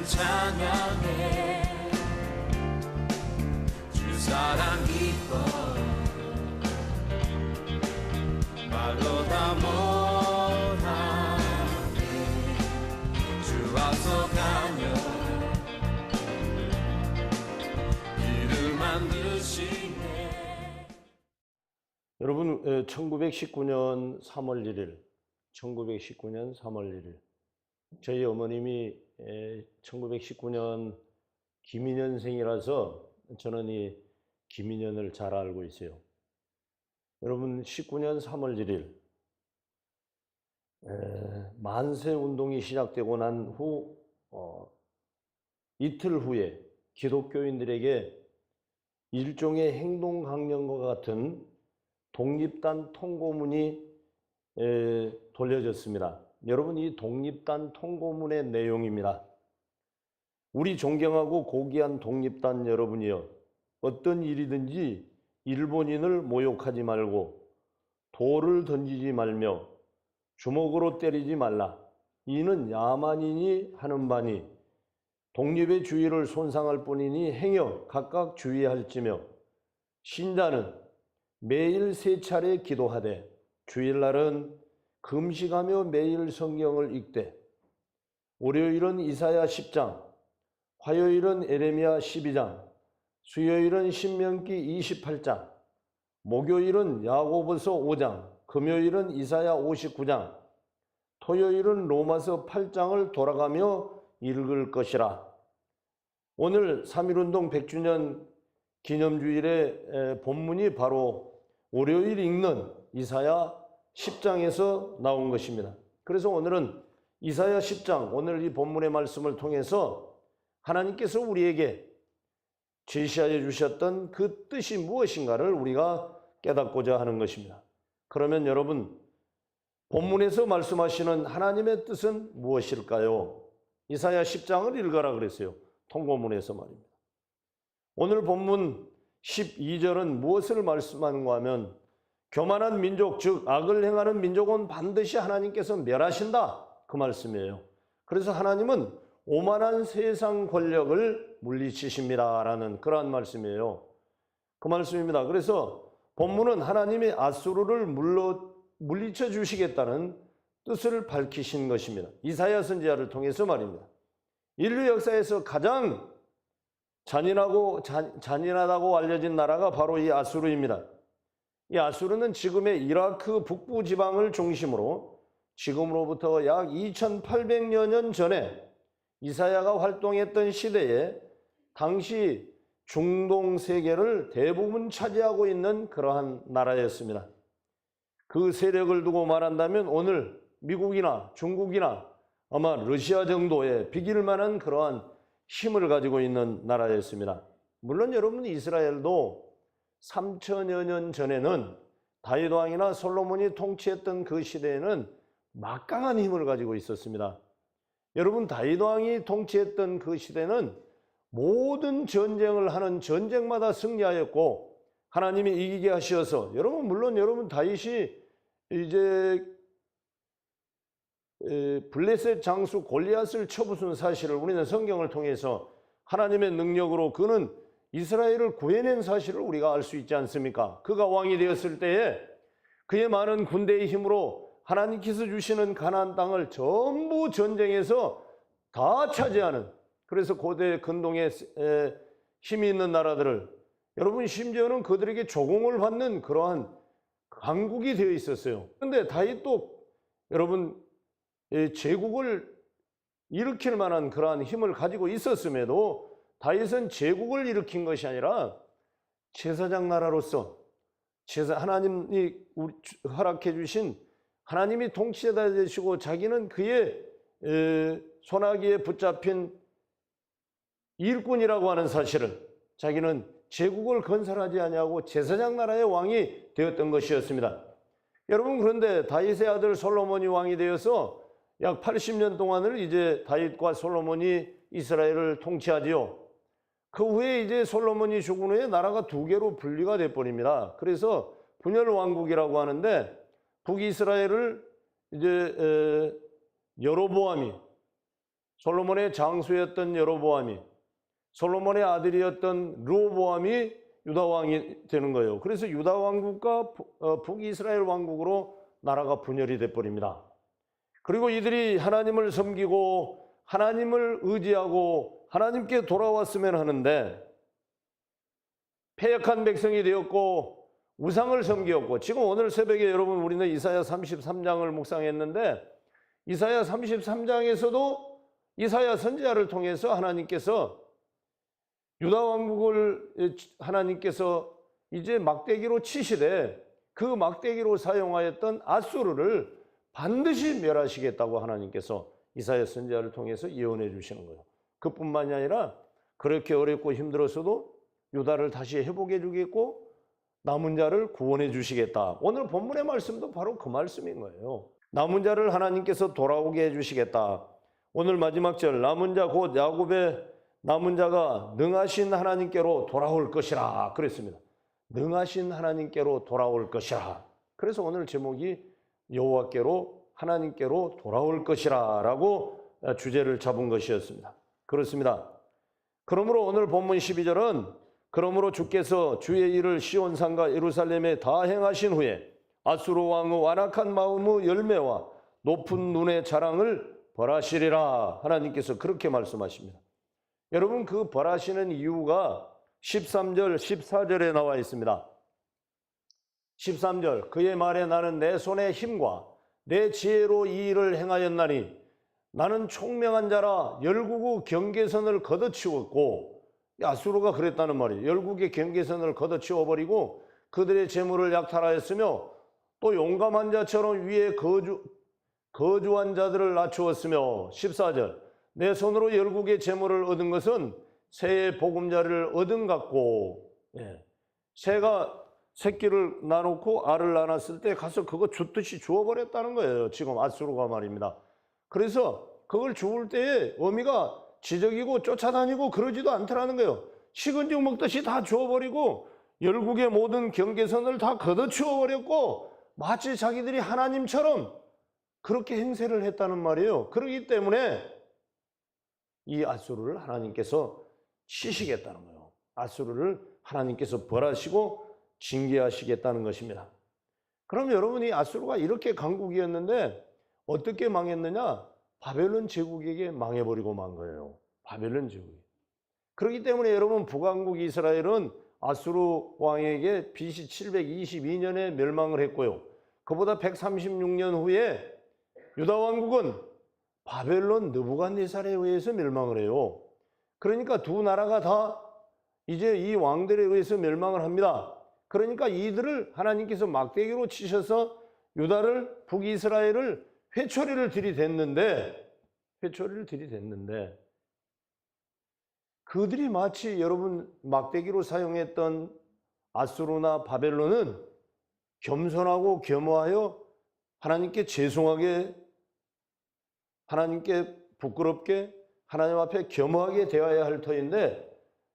찬양해 주 사랑 기뻐 말로 다 못하네 주 앞서 가며 길을 만드시네. 여러분, 1919년 3월 1일 1919년 3월 1일 저희 어머님이 1919년 김인년생이라서 저는 이 김인년을 잘 알고 있어요. 여러분, 19년 3월 1일 만세운동이 시작되고 난 후 이틀 후에 기독교인들에게 일종의 행동강령과 같은 독립단 통고문이 돌려졌습니다. 여러분, 이 독립단 통고문의 내용입니다. 우리 존경하고 고귀한 독립단 여러분이여, 어떤 일이든지 일본인을 모욕하지 말고 돌을 던지지 말며 주먹으로 때리지 말라. 이는 야만인이 하는 바니 독립의 주의를 손상할 뿐이니 행여 각각 주의할지며, 신자는 매일 3차례 기도하되 주일날은 금식하며 매일 성경을 읽되 월요일은 이사야 10장, 화요일은 에레미야 12장, 수요일은 신명기 28장, 목요일은 야고보서 5장, 금요일은 이사야 59장, 토요일은 로마서 8장을 돌아가며 읽을 것이라. 오늘 3.1운동 100주년 기념주일의 본문이 바로 월요일 읽는 이사야 10장에서 나온 것입니다. 그래서 오늘은 이사야 10장, 오늘 이 본문의 말씀을 통해서 하나님께서 우리에게 제시하여 주셨던 그 뜻이 무엇인가를 우리가 깨닫고자 하는 것입니다. 그러면 여러분, 본문에서 말씀하시는 하나님의 뜻은 무엇일까요? 이사야 10장을 읽어라 그랬어요. 통고문에서 말입니다. 오늘 본문 12절은 무엇을 말씀하는가 하면, 교만한 민족, 즉 악을 행하는 민족은 반드시 하나님께서 멸하신다, 그 말씀이에요. 그래서 하나님은 오만한 세상 권력을 물리치십니다 라는 그러한 말씀이에요. 그 말씀입니다. 그래서 본문은 하나님이 아수르를 물리쳐 주시겠다는 뜻을 밝히신 것입니다. 이사야 선지자를 통해서 말입니다. 인류 역사에서 가장 잔인하다고 알려진 나라가 바로 이 아수르입니다. 이 아수르는 지금의 이라크 북부 지방을 중심으로 지금으로부터 약 2800여 년 전에 이사야가 활동했던 시대에 당시 중동 세계를 대부분 차지하고 있는 그러한 나라였습니다. 그 세력을 두고 말한다면 오늘 미국이나 중국이나 아마 러시아 정도에 비길 만한 그러한 힘을 가지고 있는 나라였습니다. 물론 여러분, 이스라엘도 3000여 년 전에는 다윗 왕이나 솔로몬이 통치했던 그 시대에는 막강한 힘을 가지고 있었습니다. 여러분, 다윗 왕이 통치했던 그 시대는 모든 전쟁을 하는 전쟁마다 승리하였고 하나님이 이기게 하셔서, 여러분 물론 여러분 다윗이 이제 블레셋 장수 골리앗을 쳐부순 사실을 우리는 성경을 통해서 하나님의 능력으로 그는 이스라엘을 구해낸 사실을 우리가 알 수 있지 않습니까? 그가 왕이 되었을 때에 그의 많은 군대의 힘으로 하나님께서 주시는 가나안 땅을 전부 전쟁에서 다 차지하는, 그래서 고대 근동에 힘이 있는 나라들을, 여러분 심지어는 그들에게 조공을 받는 그러한 강국이 되어 있었어요. 그런데 다윗도 여러분 제국을 일으킬 만한 그러한 힘을 가지고 있었음에도 다윗은 제국을 일으킨 것이 아니라 제사장 나라로서 하나님이 허락해 주신, 하나님이 통치자 되시고 자기는 그의 손아귀에 붙잡힌 일꾼이라고 하는 사실을, 자기는 제국을 건설하지 아니하고 제사장 나라의 왕이 되었던 것이었습니다. 여러분, 그런데 다윗의 아들 솔로몬이 왕이 되어서 약 80년 동안을 이제 다윗과 솔로몬이 이스라엘을 통치하지요. 그 후에 이제 솔로몬이 죽은 후에 나라가 두 개로 분리가 돼 버립니다. 그래서 분열 왕국이라고 하는데 북이스라엘을 이제 여로보암이, 솔로몬의 장수였던 여로보암이, 솔로몬의 아들이었던 르호보암이 유다 왕이 되는 거예요. 그래서 유다 왕국과 북이스라엘 왕국으로 나라가 분열이 돼 버립니다. 그리고 이들이 하나님을 섬기고 하나님을 의지하고 하나님께 돌아왔으면 하는데 패역한 백성이 되었고 우상을 섬기었고, 지금 오늘 새벽에 여러분 우리는 이사야 33장을 묵상했는데 이사야 33장에서도 이사야 선지자를 통해서 하나님께서 유다 왕국을 하나님께서 이제 막대기로 치시되 그 막대기로 사용하였던 앗수르를 반드시 멸하시겠다고 하나님께서 이사야 선지자를 통해서 예언해 주시는 거예요. 그뿐만이 아니라 그렇게 어렵고 힘들었어도 유다를 다시 회복해 주겠고 남은 자를 구원해 주시겠다. 오늘 본문의 말씀도 바로 그 말씀인 거예요. 남은 자를 하나님께서 돌아오게 해 주시겠다. 오늘 마지막 절, 남은 자 곧 야곱의 남은 자가 능하신 하나님께로 돌아올 것이라 그랬습니다. 능하신 하나님께로 돌아올 것이라. 그래서 오늘 제목이 여호와께로, 하나님께로 돌아올 것이라 라고 주제를 잡은 것이었습니다. 그렇습니다. 그러므로 오늘 본문 12절은 그러므로 주께서 주의 일을 시온산과 예루살렘에 다 행하신 후에 아수르 왕의 완악한 마음의 열매와 높은 눈의 자랑을 벌하시리라. 하나님께서 그렇게 말씀하십니다. 여러분, 그 벌하시는 이유가 13절, 14절에 나와 있습니다. 13절, 그의 말에 나는 내 손의 힘과 내 지혜로 이 일을 행하였나니 나는 총명한 자라 열국의 경계선을 걷어치웠고, 아수르가 그랬다는 말이에요. 열국의 경계선을 걷어치워버리고 그들의 재물을 약탈하였으며 또 용감한 자처럼 위에 거주한 자들을 낮추었으며, 14절, 내 손으로 열국의 재물을 얻은 것은 새의 보금자리를 얻은 같고, 새가 새끼를 낳아놓고 알을 낳았을 때 가서 그거 줬듯이 주워버렸다는 거예요. 지금 아수르가 말입니다. 그래서 그걸 주울 때에 어미가 지적이고 쫓아다니고 그러지도 않더라는 거예요. 식은 죽 먹듯이 다 주워버리고 열국의 모든 경계선을 다 걷어치워버렸고 마치 자기들이 하나님처럼 그렇게 행세를 했다는 말이에요. 그렇기 때문에 이 아수르를 하나님께서 치시겠다는 거예요. 아수르를 하나님께서 벌하시고 징계하시겠다는 것입니다. 그럼 여러분이 아수르가 이렇게 강국이었는데 어떻게 망했느냐? 바벨론 제국에게 망해버리고 만 거예요. 바벨론 제국이. 그렇기 때문에 여러분 북왕국 이스라엘은 아수르 왕에게 BC 722년에 멸망을 했고요. 그보다 136년 후에 유다 왕국은 바벨론 느부갓네살에 의해서 멸망을 해요. 그러니까 두 나라가 다 이제 이 왕들에 의해서 멸망을 합니다. 그러니까 이들을 하나님께서 막대기로 치셔서 유다를, 북이스라엘을 회초리를 들이댔는데 그들이 마치 여러분 막대기로 사용했던 아수르나 바벨론은 겸손하고 겸허하여 하나님께 죄송하게, 하나님께 부끄럽게, 하나님 앞에 겸허하게 대해야 할 터인데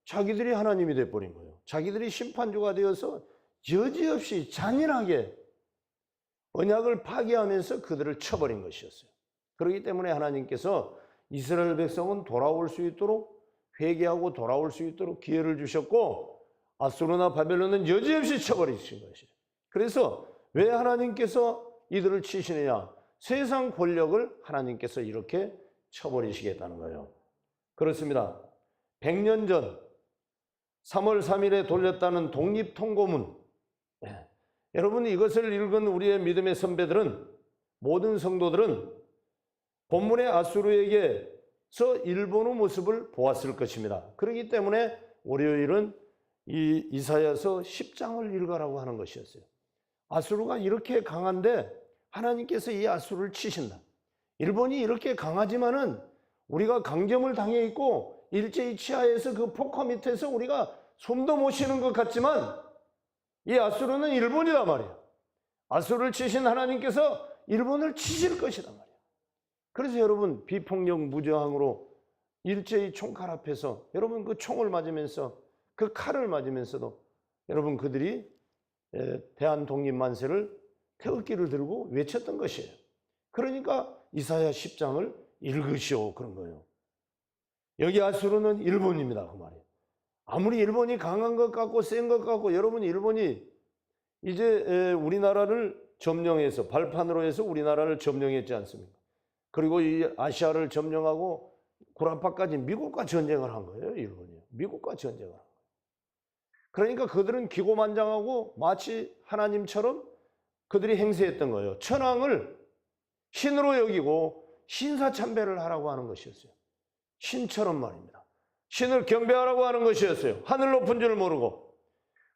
자기들이 하나님이 돼버린 거예요. 자기들이 심판주가 되어서 여지없이 잔인하게 언약을 파기하면서 그들을 쳐버린 것이었어요. 그렇기 때문에 하나님께서 이스라엘 백성은 돌아올 수 있도록, 회개하고 돌아올 수 있도록 기회를 주셨고 아수르나 바벨론은 여지없이 쳐버리신 것이에요. 그래서 왜 하나님께서 이들을 치시느냐? 세상 권력을 하나님께서 이렇게 쳐버리시겠다는 거예요. 그렇습니다. 100년 전 3월 3일에 돌렸다는 독립통고문, 여러분 이것을 읽은 우리의 믿음의 선배들은, 모든 성도들은 본문의 아수르에게서 일본의 모습을 보았을 것입니다. 그렇기 때문에 월요일은 이 이사야서 10장을 읽으라고 하는 것이었어요. 아수르가 이렇게 강한데 하나님께서 이 아수르를 치신다. 일본이 이렇게 강하지만은 우리가 강점을 당해 있고 일제히 치하에서 그 폭화 밑에서 우리가 숨도 못 쉬는 것 같지만 이 아수르는 일본이란 말이에요. 아수르를 치신 하나님께서 일본을 치실 것이란 말이에요. 그래서 여러분 비폭력 무저항으로 일제히 총칼 앞에서 여러분 그 총을 맞으면서 그 칼을 맞으면서도 여러분 그들이 대한 독립 만세를 태극기를 들고 외쳤던 것이에요. 그러니까 이사야 10장을 읽으시오 그런 거예요. 여기 아수르는 일본입니다 그 말이에요. 아무리 일본이 강한 것 같고 센 것 같고 여러분 일본이 이제 우리나라를 점령해서 발판으로 해서 우리나라를 점령했지 않습니까? 그리고 이 아시아를 점령하고 구라파까지 미국과 전쟁을 한 거예요. 일본이요. 미국과 전쟁을 한 거예요. 그러니까 그들은 기고만장하고 마치 하나님처럼 그들이 행세했던 거예요. 천황을 신으로 여기고 신사참배를 하라고 하는 것이었어요. 신처럼 말입니다. 신을 경배하라고 하는 것이었어요. 하늘 높은 줄 모르고.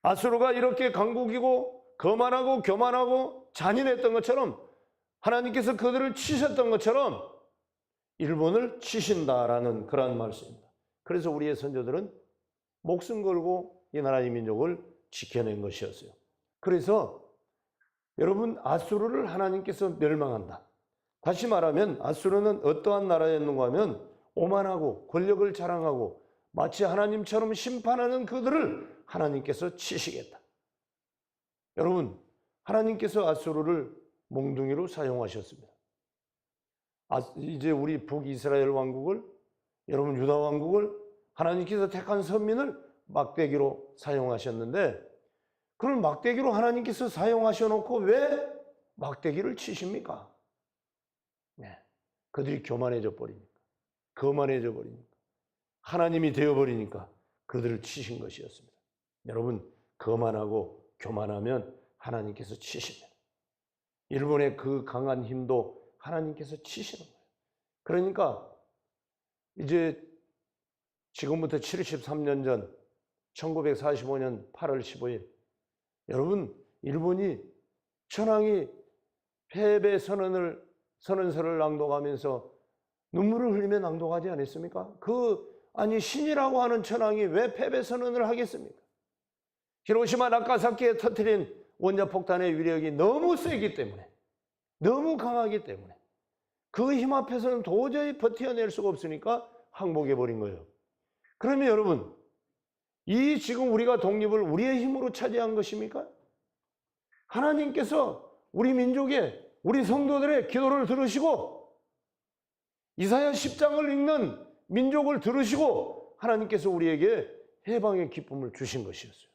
아수르가 이렇게 강국이고 거만하고 교만하고 잔인했던 것처럼 하나님께서 그들을 치셨던 것처럼 일본을 치신다라는 그런 말씀입니다. 그래서 우리의 선조들은 목숨 걸고 이 나라의 민족을 지켜낸 것이었어요. 그래서 여러분 아수르를 하나님께서 멸망한다. 다시 말하면 아수르는 어떠한 나라였는가 하면 오만하고 권력을 자랑하고 마치 하나님처럼 심판하는 그들을 하나님께서 치시겠다. 여러분 하나님께서 아수르를 몽둥이로 사용하셨습니다. 이제 우리 북이스라엘 왕국을 여러분 유다 왕국을 하나님께서 택한 선민을 막대기로 사용하셨는데 그걸 막대기로 하나님께서 사용하셔놓고 왜 막대기를 치십니까? 네, 그들이 교만해져 버리니까 거만해져 버리니까 하나님이 되어버리니까 그들을 치신 것이었습니다. 여러분 거만하고 교만하면 하나님께서 치십니다. 일본의 그 강한 힘도 하나님께서 치시는 거예요. 그러니까 이제 지금부터 73년 전 1945년 8월 15일 여러분 일본이 천황이 패배 선언서를 낭독하면서 눈물을 흘리며 낭독하지 않았습니까? 아니 신이라고 하는 천황이 왜 패배 선언을 하겠습니까? 히로시마 나가사키에 터뜨린 원자폭탄의 위력이 너무 세기 때문에 너무 강하기 때문에 그 힘 앞에서는 도저히 버텨낼 수가 없으니까 항복해버린 거예요. 그러면 여러분 이 지금 우리가 독립을 우리의 힘으로 차지한 것입니까? 하나님께서 우리 민족의 우리 성도들의 기도를 들으시고 이사야 10장을 읽는 민족을 들으시고 하나님께서 우리에게 해방의 기쁨을 주신 것이었어요.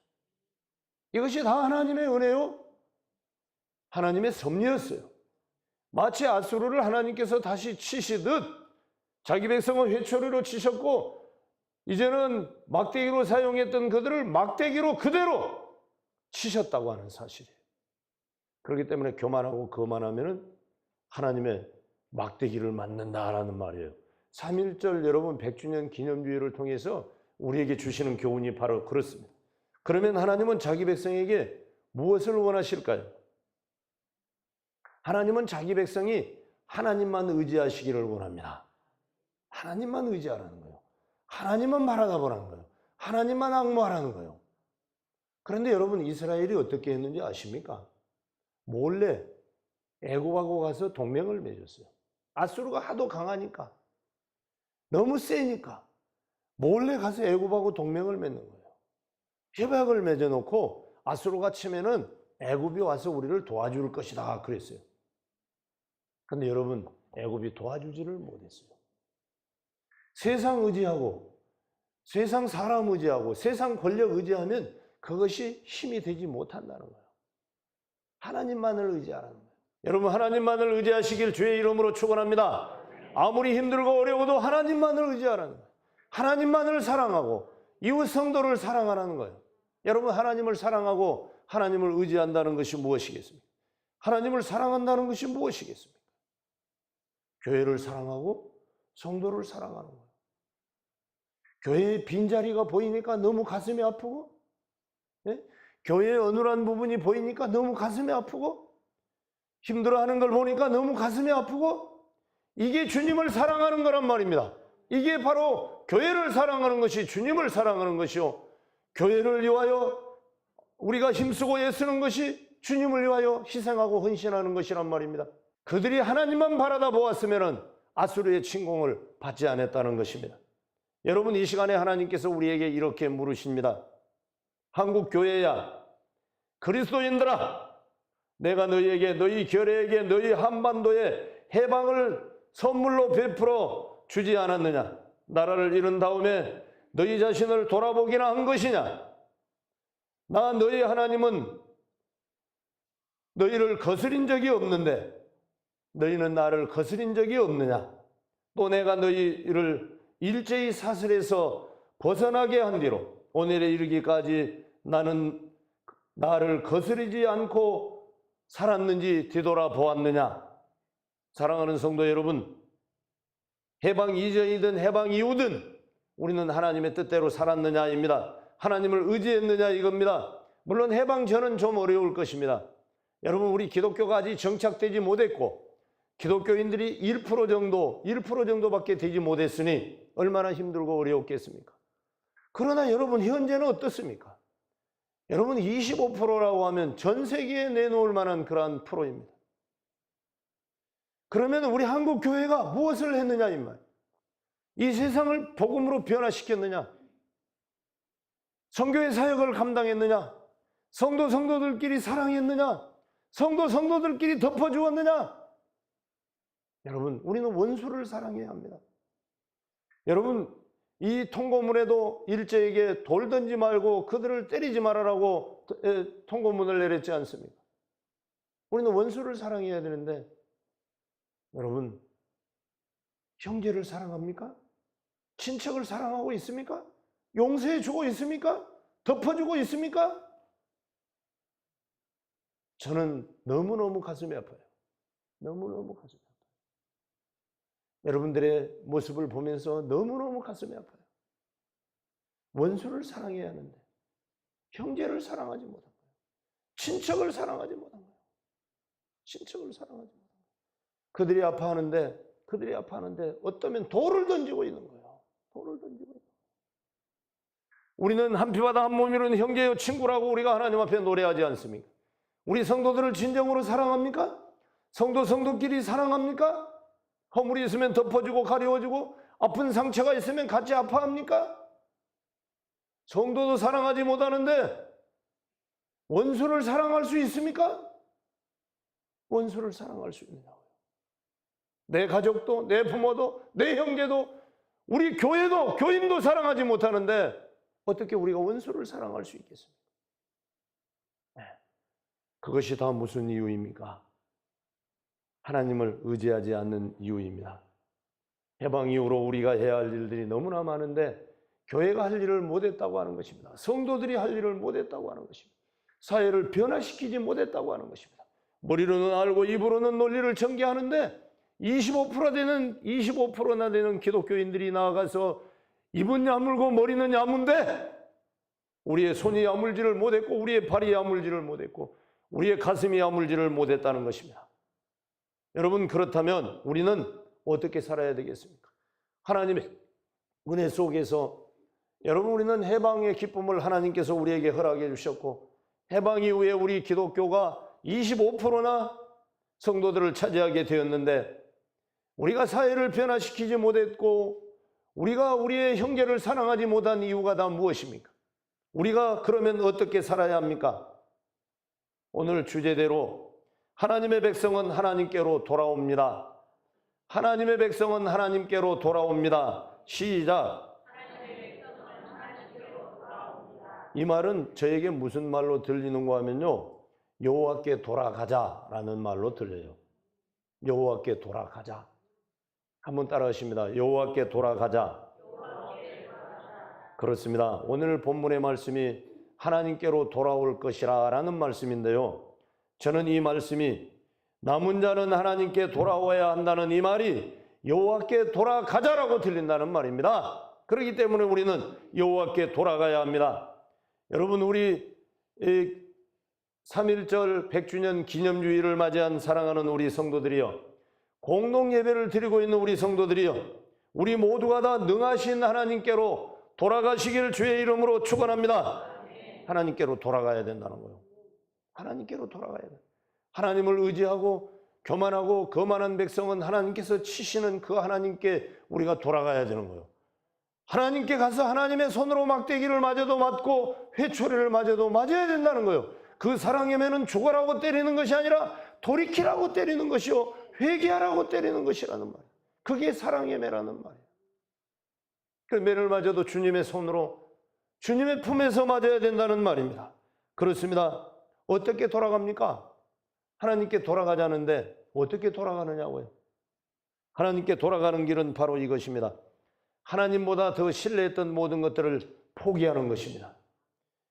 이것이 다 하나님의 은혜요. 하나님의 섭리였어요. 마치 아수르를 하나님께서 다시 치시듯 자기 백성은 회초리로 치셨고 이제는 막대기로 사용했던 그들을 막대기로 그대로 치셨다고 하는 사실이에요. 그렇기 때문에 교만하고 거만하면 하나님의 막대기를 맞는다라는 말이에요. 3.1절 여러분 100주년 기념주의를 통해서 우리에게 주시는 교훈이 바로 그렇습니다. 그러면 하나님은 자기 백성에게 무엇을 원하실까요? 하나님은 자기 백성이 하나님만 의지하시기를 원합니다. 하나님만 의지하라는 거예요. 하나님만 바라다 보라는 거예요. 하나님만 앙모하라는 거예요. 그런데 여러분 이스라엘이 어떻게 했는지 아십니까? 몰래 애굽하고 가서 동맹을 맺었어요. 아수르가 하도 강하니까 너무 세니까 몰래 가서 애굽하고 동맹을 맺는 거예요. 협약을 맺어놓고 아수르가 치면은 애굽이 와서 우리를 도와줄 것이다 그랬어요. 그런데 여러분 애굽이 도와주지를 못했어요. 세상 의지하고 세상 사람 의지하고 세상 권력 의지하면 그것이 힘이 되지 못한다는 거예요. 하나님만을 의지하라는 거예요. 여러분 하나님만을 의지하시길 주의 이름으로 축원합니다. 아무리 힘들고 어려워도 하나님만을 의지하라는 거예요. 하나님만을 사랑하고 이웃 성도를 사랑하라는 거예요. 여러분 하나님을 사랑하고 하나님을 의지한다는 것이 무엇이겠습니까? 하나님을 사랑한다는 것이 무엇이겠습니까? 교회를 사랑하고 성도를 사랑하는 거예요. 교회의 빈자리가 보이니까 너무 가슴이 아프고 예? 교회의 어눌한 부분이 보이니까 너무 가슴이 아프고 힘들어하는 걸 보니까 너무 가슴이 아프고 이게 주님을 사랑하는 거란 말입니다. 이게 바로 교회를 사랑하는 것이 주님을 사랑하는 것이요. 교회를 위하여 우리가 힘쓰고 애쓰는 것이 주님을 위하여 희생하고 헌신하는 것이란 말입니다. 그들이 하나님만 바라다 보았으면 아수르의 침공을 받지 않았다는 것입니다. 여러분, 이 시간에 하나님께서 우리에게 이렇게 물으십니다. 한국 교회야, 그리스도인들아, 내가 너희에게, 너희 결례에게, 너희 한반도에 해방을 선물로 베풀어 주지 않았느냐? 나라를 잃은 다음에 너희 자신을 돌아보기나 한 것이냐? 나 너희 하나님은 너희를 거스린 적이 없는데 너희는 나를 거스린 적이 없느냐? 또 내가 너희를 일제히 사슬에서 벗어나게 한 뒤로 오늘에 이르기까지 나는 나를 거스르지 않고 살았는지 뒤돌아보았느냐? 사랑하는 성도 여러분, 해방 이전이든 해방 이후든 우리는 하나님의 뜻대로 살았느냐입니다. 하나님을 의지했느냐 이겁니다. 물론 해방 전은 좀 어려울 것입니다. 여러분, 우리 기독교가 아직 정착되지 못했고 기독교인들이 1% 정도밖에 되지 못했으니 얼마나 힘들고 어려웠겠습니까? 그러나 여러분, 현재는 어떻습니까? 여러분, 25%라고 하면 전 세계에 내놓을 만한 그러한 프로입니다. 그러면 우리 한국 교회가 무엇을 했느냐 이 말. 이 세상을 복음으로 변화시켰느냐? 선교의 사역을 감당했느냐? 성도들끼리 사랑했느냐? 성도들끼리 덮어주었느냐? 여러분, 우리는 원수를 사랑해야 합니다. 여러분, 이 통고문에도 일제에게 돌 던지 말고 그들을 때리지 말아라고 통고문을 내렸지 않습니까? 우리는 원수를 사랑해야 되는데 여러분, 형제를 사랑합니까? 친척을 사랑하고 있습니까? 용서해 주고 있습니까? 덮어주고 있습니까? 저는 너무너무 가슴이 아파요. 너무너무 가슴이 아파요. 여러분들의 모습을 보면서 너무너무 가슴이 아파요. 원수를 사랑해야 하는데 형제를 사랑하지 못한 거예요. 친척을 사랑하지 못한 거예요. 친척을 사랑하지 못한 거예요. 그들이 아파하는데 어쩌면 돌을 던지고 있는 거예요. 돌을 던지고 있는 거예요. 우리는 한 피바다 한 몸이는 형제요 친구라고 우리가 하나님 앞에 노래하지 않습니까? 우리 성도들을 진정으로 사랑합니까? 성도끼리 사랑합니까? 허물이 있으면 덮어주고 가려워주고 아픈 상처가 있으면 같이 아파합니까? 성도도 사랑하지 못하는데 원수를 사랑할 수 있습니까? 원수를 사랑할 수 있느냐고요. 내 가족도, 내 부모도, 내 형제도, 우리 교회도, 교인도 사랑하지 못하는데 어떻게 우리가 원수를 사랑할 수 있겠습니까? 그것이 다 무슨 이유입니까? 하나님을 의지하지 않는 이유입니다. 해방 이후로 우리가 해야 할 일들이 너무나 많은데 교회가 할 일을 못했다고 하는 것입니다. 성도들이 할 일을 못했다고 하는 것입니다. 사회를 변화시키지 못했다고 하는 것입니다. 머리로는 알고 입으로는 논리를 전개하는데 25%나 되는 기독교인들이 나아가서 입은 야물고 머리는 야문데 우리의 손이 야물지를 못했고 우리의 발이 야물지를 못했고 우리의 가슴이 야물지를 못했다는 것입니다. 여러분, 그렇다면 우리는 어떻게 살아야 되겠습니까? 하나님의 은혜 속에서 여러분, 우리는 해방의 기쁨을 하나님께서 우리에게 허락해 주셨고 해방 이후에 우리 기독교가 25%나 성도들을 차지하게 되었는데 우리가 사회를 변화시키지 못했고 우리가 우리의 형제를 사랑하지 못한 이유가 다 무엇입니까? 우리가 그러면 어떻게 살아야 합니까? 오늘 주제대로 하나님의 백성은 하나님께로 돌아옵니다. 하나님의 백성은 하나님께로 돌아옵니다. 시작. 이 말은 저에게 무슨 말로 들리는가 하면요, 여호와께 돌아가자라는 말로 들려요. 여호와께 돌아가자. 한번 따라하십니다. 여호와께 돌아가자. 그렇습니다. 오늘 본문의 말씀이 하나님께로 돌아올 것이라 라는 말씀인데요, 저는 이 말씀이 남은 자는 하나님께 돌아와야 한다는 이 말이 여호와께 돌아가자라고 들린다는 말입니다. 그렇기 때문에 우리는 여호와께 돌아가야 합니다. 여러분, 우리 3.1절 100주년 기념주의를 맞이한 사랑하는 우리 성도들이여, 공동 예배를 드리고 있는 우리 성도들이여, 우리 모두가 다 능하신 하나님께로 돌아가시기를 주의 이름으로 축원합니다. 하나님께로 돌아가야 된다는 거예요. 하나님께로 돌아가야 돼. 하나님을 의지하고 교만하고 거만한 백성은 하나님께서 치시는 그 하나님께 우리가 돌아가야 되는 거예요. 하나님께 가서 하나님의 손으로 막대기를 맞아도 맞고 회초리를 맞아도 맞아야 된다는 거예요. 그 사랑의 매는 죽어라고 때리는 것이 아니라 돌이키라고 때리는 것이요 회개하라고 때리는 것이라는 말이에요. 그게 사랑의 매라는 말이에요. 그 매를 맞아도 주님의 손으로 주님의 품에서 맞아야 된다는 말입니다. 그렇습니다. 어떻게 돌아갑니까? 하나님께 돌아가자는데 어떻게 돌아가느냐고요. 하나님께 돌아가는 길은 바로 이것입니다. 하나님보다 더 신뢰했던 모든 것들을 포기하는 것입니다.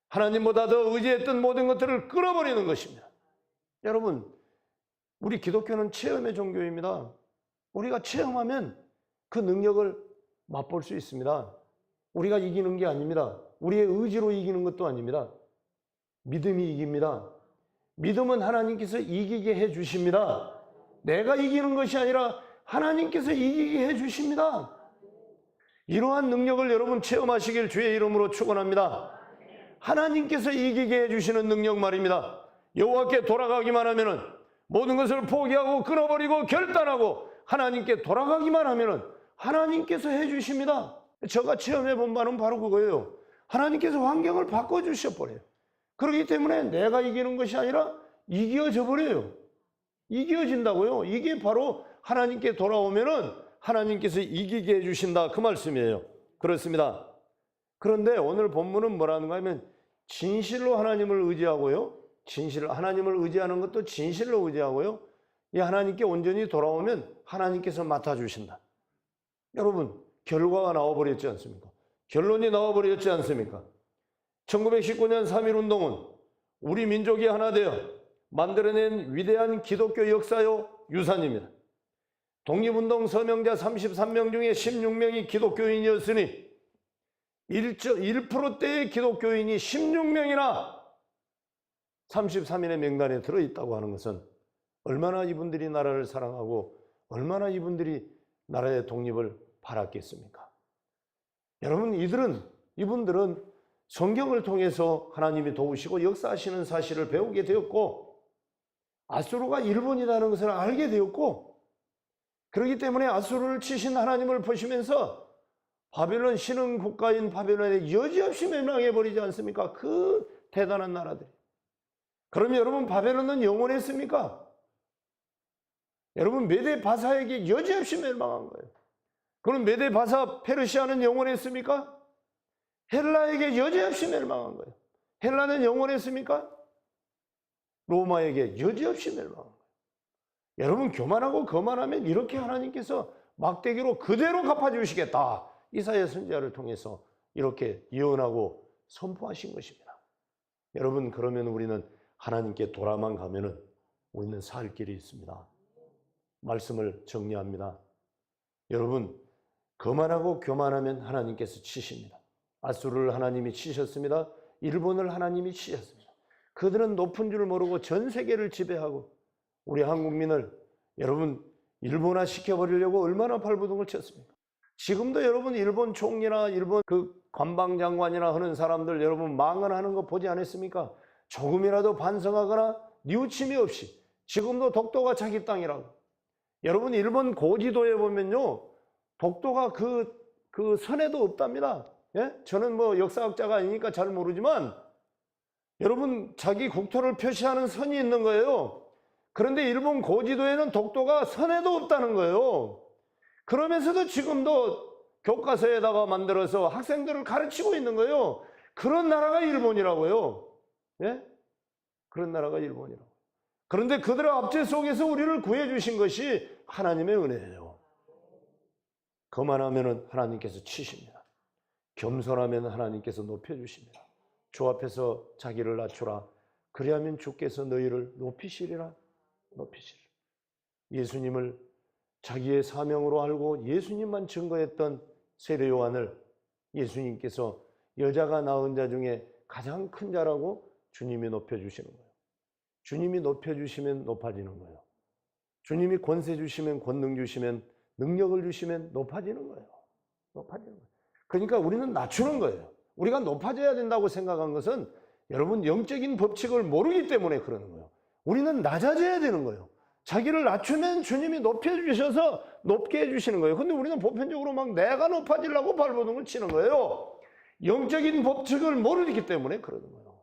하나님보다 더 의지했던 모든 것들을 끊어버리는 것입니다. 여러분, 우리 기독교는 체험의 종교입니다. 우리가 체험하면 그 능력을 맛볼 수 있습니다. 우리가 이기는 게 아닙니다. 우리의 의지로 이기는 것도 아닙니다. 믿음이 이깁니다. 믿음은 하나님께서 이기게 해 주십니다. 내가 이기는 것이 아니라 하나님께서 이기게 해 주십니다. 이러한 능력을 여러분 체험하시길 주의 이름으로 축원합니다. 하나님께서 이기게 해주시는 능력 말입니다. 여호와께 돌아가기만 하면은 모든 것을 포기하고 끊어버리고 결단하고 하나님께 돌아가기만 하면은 하나님께서 해주십니다. 제가 체험해본 바는 바로 그거예요. 하나님께서 환경을 바꿔주셔버려요. 그렇기 때문에 내가 이기는 것이 아니라 이겨져 버려요. 이겨진다고요. 이게 바로 하나님께 돌아오면은 하나님께서 이기게 해주신다 그 말씀이에요. 그렇습니다. 그런데 오늘 본문은 뭐라는가 하면 진실로 하나님을 의지하고요. 하나님을 의지하는 것도 진실로 의지하고요. 이 하나님께 온전히 돌아오면 하나님께서 맡아주신다. 여러분, 결과가 나와버렸지 않습니까? 결론이 나와버렸지 않습니까? 1919년 3.1운동은 우리 민족이 하나 되어 만들어낸 위대한 기독교 역사요 유산입니다. 독립운동 서명자 33명 중에 16명이 기독교인이었으니 1%대의 기독교인이 16명이나 33인의 명단에 들어있다고 하는 것은 얼마나 이분들이 나라를 사랑하고 얼마나 이분들이 나라의 독립을 바랐겠습니까? 여러분, 이분들은 성경을 통해서 하나님이 도우시고 역사하시는 사실을 배우게 되었고 아수르가 일본이라는 것을 알게 되었고 그렇기 때문에 아수르를 치신 하나님을 보시면서 바벨론 신흥 국가인 바벨론에 여지없이 멸망해버리지 않습니까? 그 대단한 나라들이. 그럼 여러분, 바벨론은 영원했습니까? 여러분, 메데 바사에게 여지없이 멸망한 거예요. 그럼 메데 바사 페르시아는 영원했습니까? 헬라에게 여지없이 멸망한 거예요. 헬라는 영원했습니까? 로마에게 여지없이 멸망한 거예요. 여러분, 교만하고 거만하면 이렇게 하나님께서 막대기로 그대로 갚아주시겠다. 이사야 선지자를 통해서 이렇게 예언하고 선포하신 것입니다. 여러분, 그러면 우리는 하나님께 돌아만 가면은 우리는 살 길이 있습니다. 말씀을 정리합니다. 여러분, 거만하고 교만하면 하나님께서 치십니다. 아수르를 하나님이 치셨습니다. 일본을 하나님이 치셨습니다. 그들은 높은 줄 모르고 전 세계를 지배하고 우리 한국민을 여러분 일본화 시켜버리려고 얼마나 발버둥을 쳤습니까? 지금도 여러분 일본 총리나 일본 그 관방장관이나 하는 사람들 여러분 망언하는 거 보지 않았습니까? 조금이라도 반성하거나 뉘우침이 없이 지금도 독도가 자기 땅이라고. 여러분, 일본 고지도에 보면요 독도가 그 선에도 없답니다. 예? 저는 뭐 역사학자가 아니니까 잘 모르지만 여러분, 자기 국토를 표시하는 선이 있는 거예요. 그런데 일본 고지도에는 독도가 선에도 없다는 거예요. 그러면서도 지금도 교과서에다가 만들어서 학생들을 가르치고 있는 거예요. 그런 나라가 일본이라고요. 예? 그런 나라가 일본이라고. 그런데 그들의 압제 속에서 우리를 구해주신 것이 하나님의 은혜예요. 거만하면 하나님께서 치십니다. 겸손하면 하나님께서 높여주십니다. 주 앞에서 자기를 낮추라. 그리하면 주께서 너희를 높이시리라. 높이시리라. 예수님을 자기의 사명으로 알고 예수님만 증거했던 세례 요한을 예수님께서 여자가 낳은 자 중에 가장 큰 자라고 주님이 높여주시는 거예요. 주님이 높여주시면 높아지는 거예요. 주님이 권세 주시면, 권능 주시면, 능력을 주시면 높아지는 거예요. 높아지는 거예요. 그러니까 우리는 낮추는 거예요. 우리가 높아져야 된다고 생각한 것은 여러분 영적인 법칙을 모르기 때문에 그러는 거예요. 우리는 낮아져야 되는 거예요. 자기를 낮추면 주님이 높여주셔서 높게 해주시는 거예요. 근데 우리는 보편적으로 막 내가 높아지려고 발버둥을 치는 거예요. 영적인 법칙을 모르기 때문에 그러는 거예요.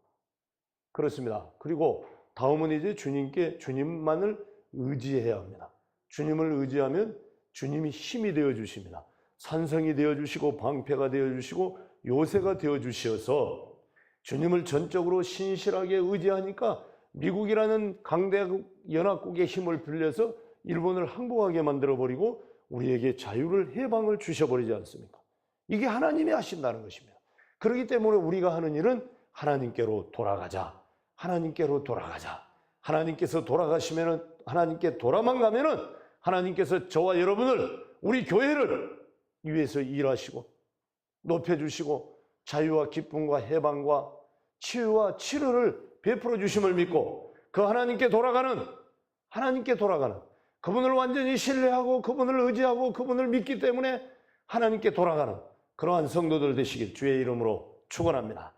그렇습니다. 그리고 다음은 이제 주님만을 의지해야 합니다. 주님을 의지하면 주님이 힘이 되어 주십니다. 산성이 되어 주시고 방패가 되어 주시고 요새가 되어 주셔서 주님을 전적으로 신실하게 의지하니까 미국이라는 강대국 연합국의 힘을 빌려서 일본을 항복하게 만들어버리고 우리에게 자유를 해방을 주셔버리지 않습니까? 이게 하나님이 하신다는 것입니다. 그렇기 때문에 우리가 하는 일은 하나님께로 돌아가자. 하나님께로 돌아가자. 하나님께서 돌아가시면은 하나님께 돌아만 가면은 하나님께서 저와 여러분을 우리 교회를 위해서 일하시고 높여주시고 자유와 기쁨과 해방과 치유와 치료를 베풀어 주심을 믿고 그 하나님께 돌아가는 그분을 완전히 신뢰하고 그분을 의지하고 그분을 믿기 때문에 하나님께 돌아가는 그러한 성도들 되시길 주의 이름으로 축원합니다.